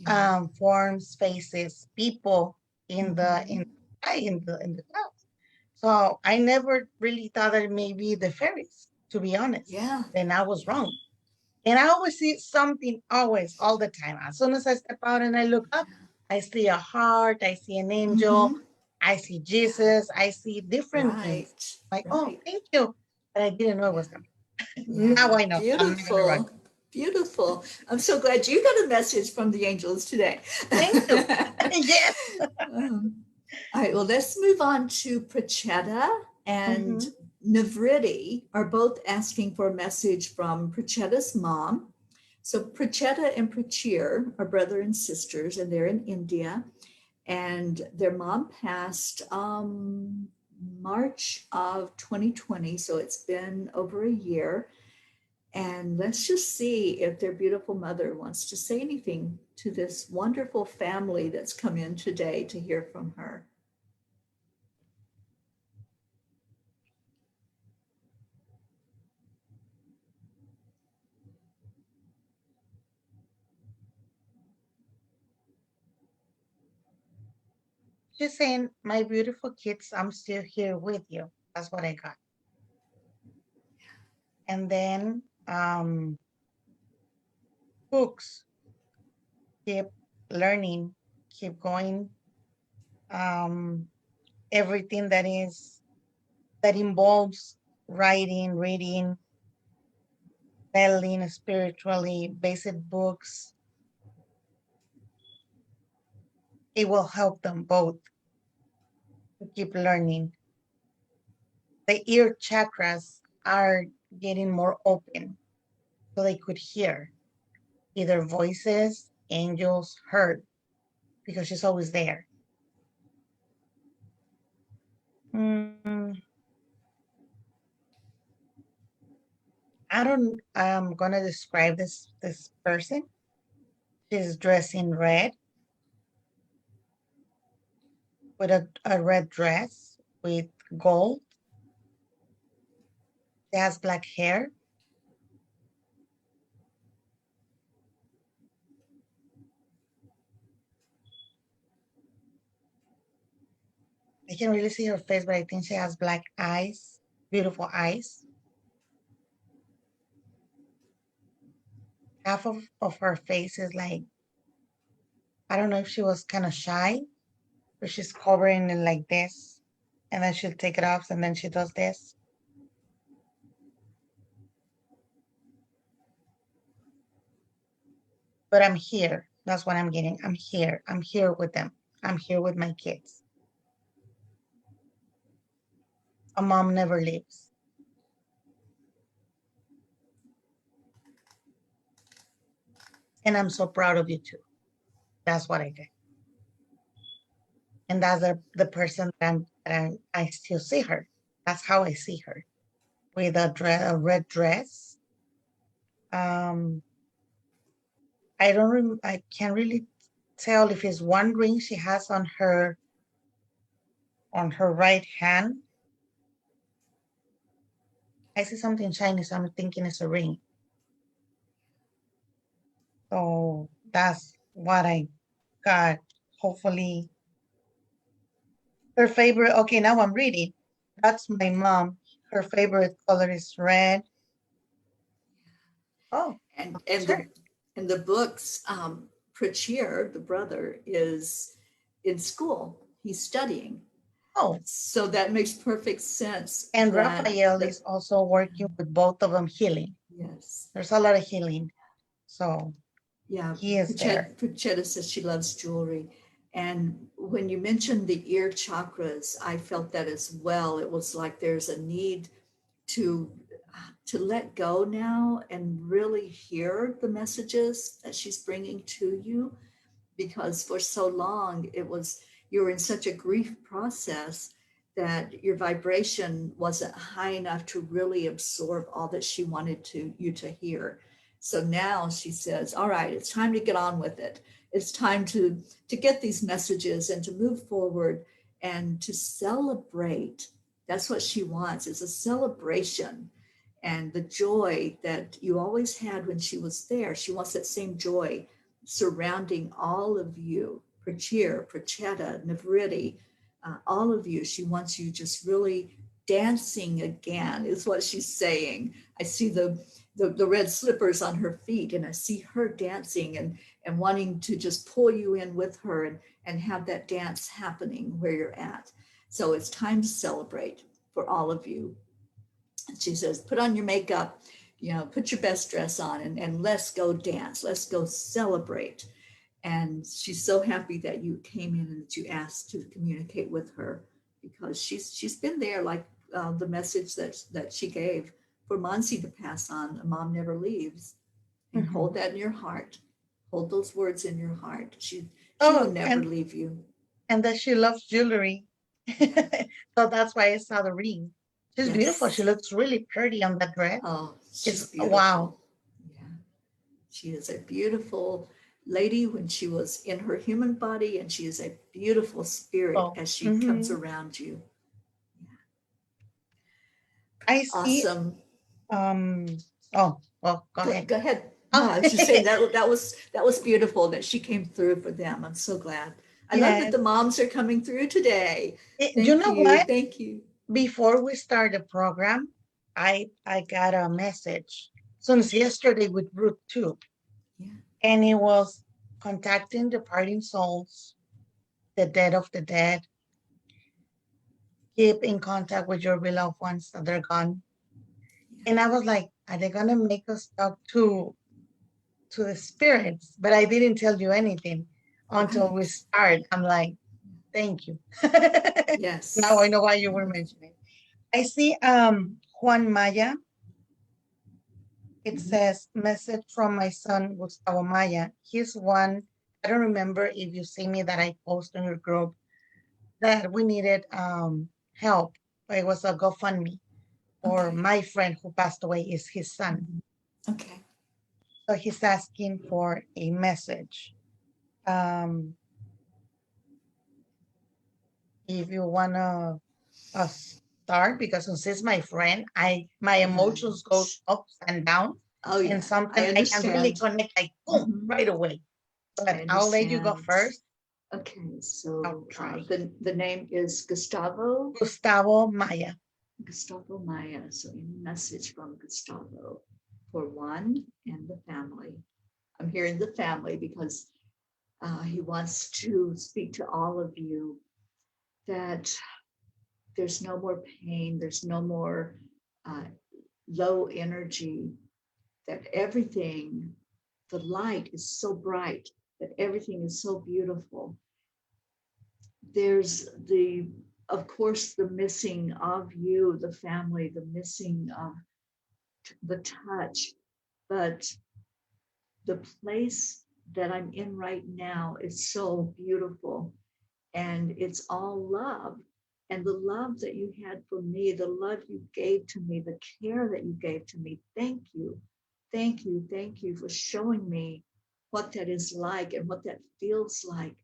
Yeah.
forms, faces, people
Mm-hmm.
in the clouds. So I never really thought that it may be the fairies, to be honest.
Yeah.
Then I was wrong. And I always see something, always, all the time. As soon as I step out and I look up, I see a heart, I see an angel,
Mm-hmm.
I see
Yeah.
Jesus, I see different things.
Right.
Like, oh,
Right.
thank you. But I didn't know it
Yeah.
was them. Now
Yeah.
I know. I'm not gonna run.
Beautiful. Beautiful. I'm so glad you got a message from the angels today.
Thank you. Yes.
All right. Well, let's move on to Prachetta and
Hmm.
Navriti are both asking for a message from Prachetta's mom. So Prachetta and Prachir are brother and sisters, and they're in India. And their mom passed March of 2020, so it's been over a year. And let's just see if their beautiful mother wants to say anything to this wonderful family that's come in today to hear from her.
She's saying, my beautiful kids, I'm still here with you. That's what I got. And then books, keep learning, keep going. Um, everything that involves writing, reading, selling spiritually, basic books, it will help them both to keep learning. The ear chakras are getting more open so they could hear either voices, angels, her, because she's always there. Mm, I'm gonna describe this person. She's dressed in red with a red dress with gold. She has black hair. I can really see her face, but I think she has black eyes, beautiful eyes. Half of her face is like, I don't know if she was kind of shy, but she's covering it like this. And then she'll take it off and then she does this. But I'm here. That's what I'm getting. I'm here. I'm here with them. I'm here with my kids. A mom never leaves. And I'm so proud of you too. That's what I did. And that's the person I still see her. That's how I see her with a red dress. Um, I can't really tell if it's one ring she has on her right hand. I see something shiny, so I'm thinking it's a ring. So that's what I got. Hopefully, her favorite. Okay, now I'm reading. That's my mom. Her favorite color is red. Oh,
And
sure.
the books, Prachir, the brother, is in school. He's studying.
Oh,
So that makes perfect sense
and
that
Raphael
the
is also working with both of them healing.
yes.
There's a lot of healing. So
Yeah,
he is there.
Puchetta says she loves jewelry. And when you mentioned the ear chakras, I felt that as well. It was like there's a need to let go now and really hear the messages that she's bringing to you, because for so long it was, you were in such a grief process that your vibration wasn't high enough to really absorb all that she wanted to you to hear. So now she says, all right, it's time to get on with it. It's time to get these messages and to move forward and to celebrate. That's what she wants, is a celebration. And the joy that you always had when she was there, she wants that same joy surrounding all of you, Prachir, Prachetta, Navriti, all of you. She wants you just really dancing again, is what she's saying. I see the red slippers on her feet, and I see her dancing and wanting to just pull you in with her and have that dance happening where you're at. So it's time to celebrate for all of you. She says, put on your makeup, put your best dress on, and let's go dance. Let's go celebrate. And she's so happy that you came in and that you asked to communicate with her, because she's been there, like the message that she gave for Monsi to pass on. A mom never leaves, and
Mhm.
hold that in your heart. Hold those words in your heart. She will
Oh,
never leave you.
and that she loves jewelry.
Yeah.
So that's why I saw the ring. She's beautiful. She
Yes.
looks really pretty on that dress.
Oh,
It's
she's
wow.
beautiful. Yeah. She is a beautiful lady when she was in her human body, and she is a beautiful spirit
Oh,
as she comes
mhm.
around you.
I see.
Awesome.
Um. Oh, well, go ahead.
Go ahead. No,
Oh,
I was just saying that was beautiful that she came through for them. I'm so glad. I love that
yes.
the moms are coming through today.
You
Thank
know
you.
what?
Thank you.
Before we start the program, I got a message since yesterday with Route 2,
Yeah.
and it was contacting departing souls, the dead of the dead. Keep in contact with your beloved ones that are gone. And I was like, are they gonna make us talk to the spirits? But I didn't tell you anything. until we
Right.
start. I'm like, thank you. Now I
Yes.
know why you were mentioning. I see Juan Maya. It
Mhm.
says message from my son Gustavo Maya. He's one. I don't remember if you see me that I post in your group that we needed help. It was a GoFundMe for
Okay.
my friend who passed away is his son.
Mhm. Okay.
So he's asking for a message. Um, if you wanna start, because since it's my friend, my emotions go
Right.
up and down,
Oh,
and
yeah. I
sometimes I can really
understand.
connect like boom
Mhm.
right away.
I
But I'll let you go
understand.
first.
Okay.
I'll
So
try.
the name is Gustavo.
Gustavo Maya.
Gustavo Maya. So any message from Gustavo for one and the family. I'm hearing the family because he wants to speak to all of you that there's no more pain, there's no more uh, low energy, that everything, the light is so bright, that everything is so beautiful. There's of course, the missing of you, the family, the missing of the touch, but the place that I'm in right now is so beautiful, and it's all love. And the love that you had for me, the love you gave to me, the care that you gave to me, thank you. Thank you. Thank you for showing me what that is like and what that feels like.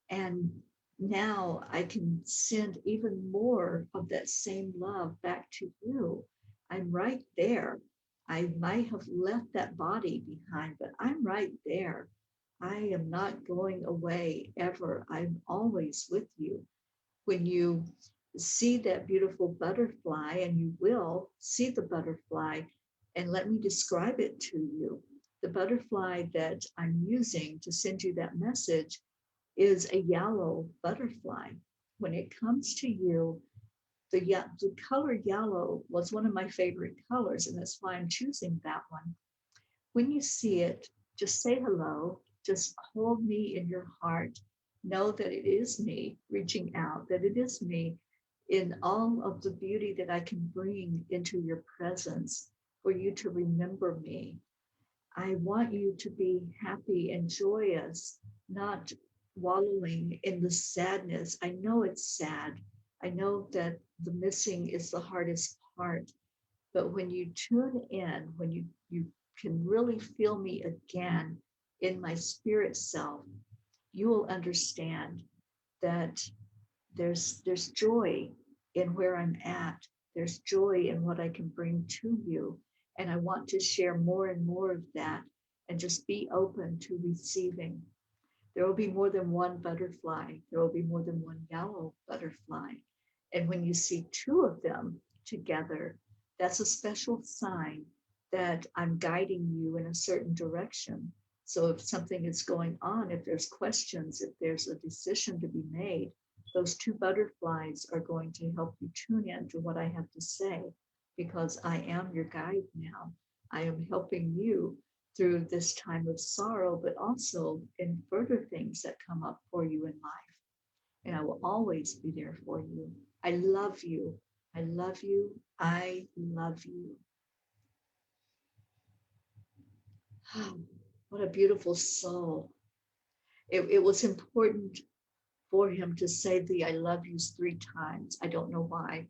And now I can send even more of that same love back to you. I'm right there. I might have left that body behind, but I'm right there. I am not going away ever. I'm always with you. When you see that beautiful butterfly, and you will see the butterfly, and let me describe it to you. The butterfly that I'm using to send you that message is a yellow butterfly. When it comes to you, the color yellow was one of my favorite colors, and that's why I'm choosing that one. When you see it, just say hello, just hold me in your heart. Know that it is me reaching out, that it is me in all of the beauty that I can bring into your presence for you to remember me. I want you to be happy and joyous, not wallowing in the sadness. I know it's sad. I know that the missing is the hardest part. But when you tune in, when you can really feel me again in my spirit self, you will understand that there's joy in where I'm at. There's joy in what I can bring to you. And I want to share more and more of that, and just be open to receiving. There will be more than one butterfly. There will be more than one yellow butterfly. And when you see two of them together, that's a special sign that I'm guiding you in a certain direction. So if something is going on, if there's questions, if there's a decision to be made, those two butterflies are going to help you tune in to what I have to say, because I am your guide now. I am helping you through this time of sorrow, but also in further things that come up for you in life. And I will always be there for you. I love you. I love you. I love you. What a beautiful soul. It was important for him to say the I love yous 3 times. I don't know why.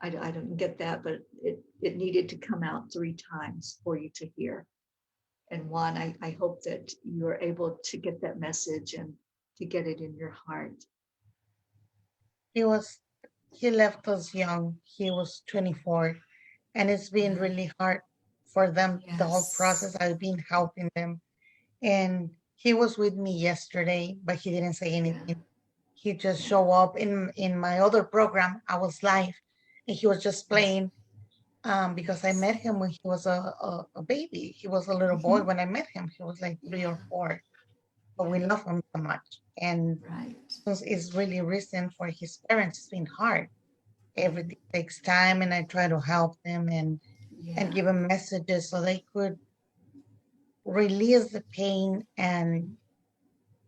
I don't get that, but it needed to come out 3 times for you to hear. And one, I hope that you're able to get that message and to get it in your heart.
He was he left us young. He was 24, and it's been
Yeah.
really hard for them. The whole process,
Yes.
I've been helping them, and he was with me yesterday, but he didn't say
Yeah.
anything. He just
Yeah.
showed up in my other program. I was live, and he was just
Yes.
playing. Because I
Yes.
met him when he was a baby. He was a little boy
Mhm.
when I met him. He was like 3 or 4, but we
Yeah.
love him so much. And
Right.
since it's really recent for his parents, it's been hard.
Mhm.
Everything takes time, and I try to help them and
Yeah.
give them messages so they could release the pain and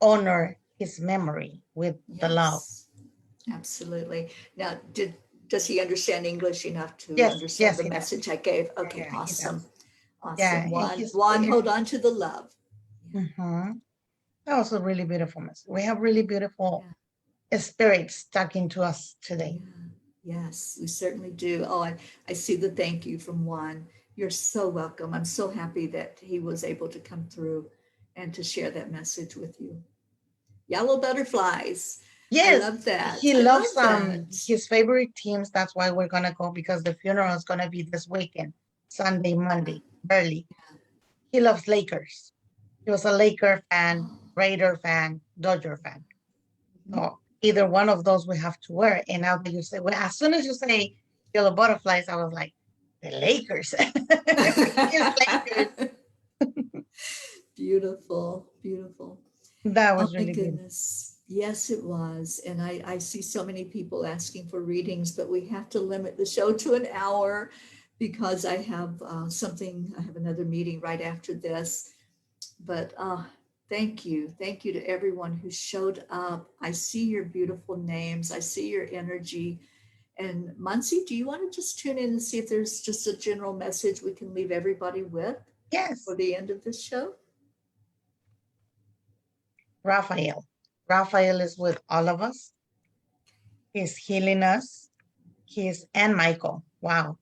honor his memory with the love.
Yes, absolutely. Now, does he understand English enough to
Yes,
understand
yes,
the
he does.
message I gave? Okay,
Yeah, he
awesome.
does. Yeah,
Awesome.
and
Juan, hold on to the love. Yeah,
that was a really beautiful message. We have really beautiful spirits stuck into us today.
yeah. Yes, we certainly do. Oh, I see the thank you from Juan. You're so welcome. I'm so happy that he was able to come through and to share that message with you. Yellow butterflies. I
Yes,
love that.
he
I
loves
love that.
his favorite teams. That's why we're gonna go because the funeral is gonna be this weekend, Sunday,
Yeah.
Monday, early. He loves Lakers. He was a Laker fan,
Oh,
Raider fan, Dodger fan.
mhm.
So either one of those we have to wear. And now that you say, well, as soon as you say yellow butterflies, I was like, the Lakers. It's Lakers.
Beautiful, beautiful.
That
Oh
was
my
really beautiful.
goodness. Yes, it was. And I see so many people asking for readings, but we have to limit the show to an hour because I have I have another meeting right after this. But thank you. Thank you to everyone who showed up. I see your beautiful names, I see your energy. And Muncie, do you want to just tune in and see if there's just a general message we can leave everybody with for
Yes,
the end of this show?
Raphael. Raphael is with all of us. He's healing us. And Michael. Wow.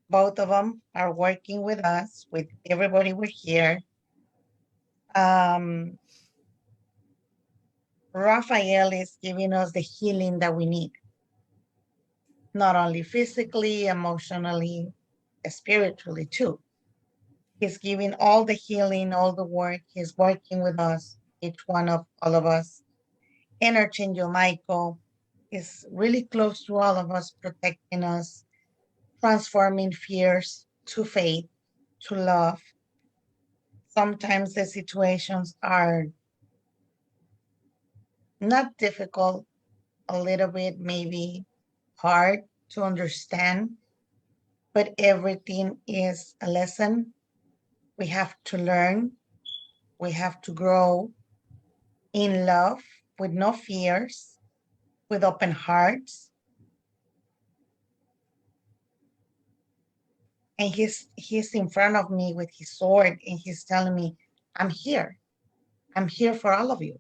Both of them are working with us, with everybody we're here. Um, Raphael is giving us the healing that we need, not only physically, emotionally, spiritually too. He's giving all the healing, all the work. He's working with us, each one of all of us. Archangel Michael is really close to all of us, protecting us, transforming fears to faith, to love. Sometimes the situations are not difficult, a little bit maybe hard to understand, but everything is a lesson. We have to learn, we have to grow in love with no fears, with open hearts. And he's in front of me with his sword and he's telling me, I'm here. I'm here for all of you.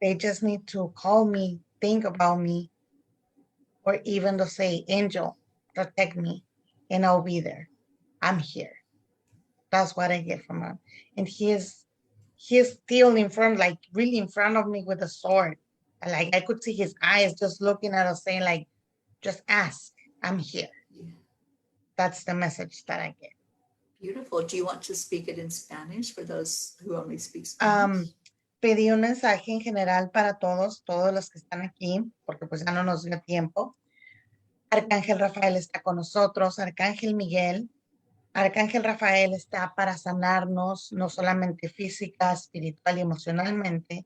They just need to call me, think about me, or even to say, Angel, protect me, and I'll be there. I'm here. That's what I get from him. And he's still in front, like really in front of me with a sword. And like I could see his eyes just looking at us saying, like, just ask. I'm here.
Yeah,
That's the message that I get.
beautiful. Do you want to speak it in Spanish for those who only speak Spanish?
Um, Pedí un mensaje en general para todos, todos los que están aquí, porque pues ya no nos dio tiempo. Arcángel Rafael está con nosotros, Arcángel Miguel. Arcángel Rafael está para sanarnos, no solamente física, espiritual y emocionalmente.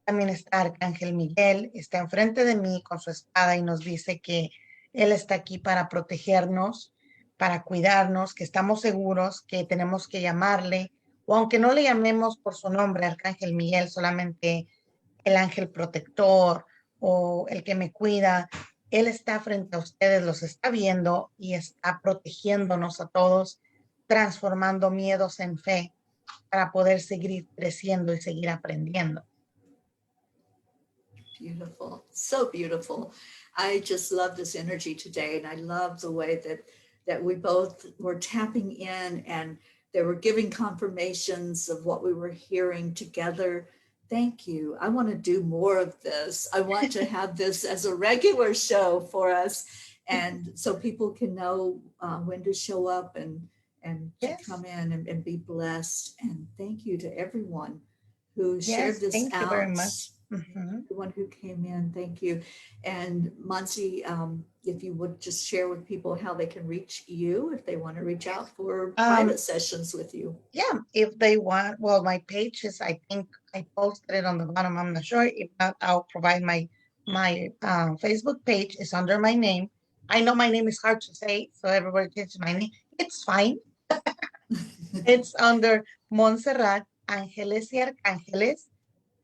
También está Arcángel Miguel, está enfrente de mí con su espada y nos dice que él está aquí para protegernos, para cuidarnos, que estamos seguros, que tenemos que llamarle, o aunque no le llamemos por su nombre, Arcángel Miguel, solamente el ángel protector o el que me cuida, él está frente a ustedes, los está viendo y está protegiéndonos a todos, transformando miedos en fe para poder seguir creciendo y seguir aprendiendo.
Beautiful, so beautiful. I just love this energy today, and I love the way that we both were tapping in and they were giving confirmations of what we were hearing together. Thank you. I want to do more of this. I want to have this as a regular show for us, and so people can know when to show up and to
Yes,
come in and be blessed. And thank you to everyone who shared
yes,
this
thank you very
out.
much. Mhm.
Everyone who came in, thank you. And Monsi, if you would just share with people how they can reach you if they want to reach out for private
Um,
sessions with you.
yeah, if they want, well, my page is, I think I posted it on the bottom. I'm not sure. If not, I'll provide my Facebook page is under my name. I know my name is hard to say, so everybody changes my name. It's fine. It's under Monserrat, Ángeles y Arcángeles.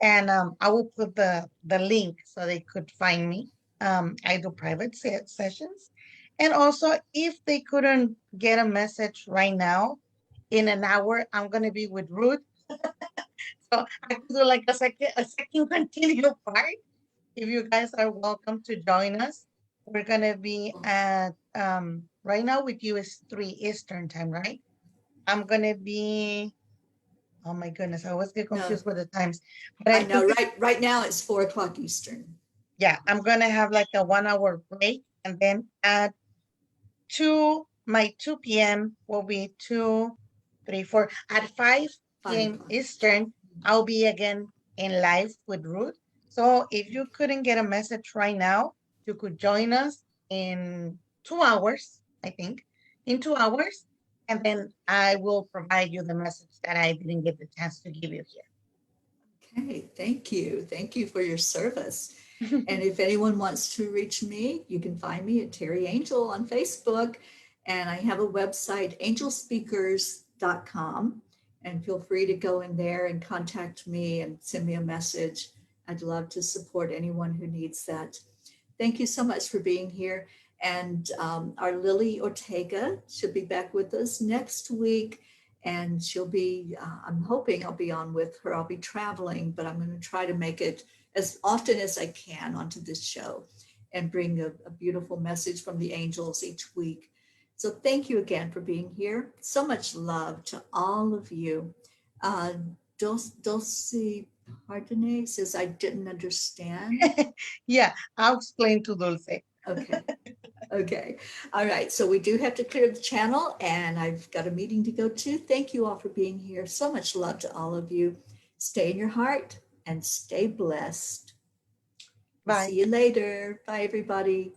And I will put the link so they could find me. I do private sessions. And also, if they couldn't get a message right now, in an hour, I'm going to be with Ruth. So I could do like a second continual part. If you guys are welcome to join us, we're going to be at, right now with you is 3 Eastern time, right? I'm going to be, oh my goodness, I always get
No,
confused with the times. But
I
I
know.
took it.
Right now it's 4 o'clock Eastern.
Yeah, I'm gonna have like a 1 hour break, and then at my 2 p.m. will be 2, 3, 4. At 5
5
p.m.
o'clock Eastern.
Eastern, I'll be again in live with Ruth. So if you couldn't get a message right now, you could join us in 2 hours, I think, in 2 hours, and then I will provide you the message that I didn't get the chance to give you
Okay, thank you. Thank you for your service.
here.
And if anyone wants to reach me, you can find me at Teri Angel on Facebook. And I have a website, angelspeakers.com. And feel free to go in there and contact me and send me a message. I'd love to support anyone who needs that. Thank you so much for being here. And our Lily Ortega should be back with us next week. And she'll be, I'm hoping I'll be on with her. I'll be traveling, but I'm going to try to make it as often as I can onto this show and bring a beautiful message from the angels each week. So thank you again for being here. So much love to all of you. Uh, Dulce Pardone says, I didn't understand.
Yeah, I'll explain to Dulce.
Okay. Okay. All right. So we do have to clear the channel, and I've got a meeting to go to. Thank you all for being here. So much love to all of you. Stay in your heart and stay blessed. We'll
Bye.
see you later. Bye, everybody.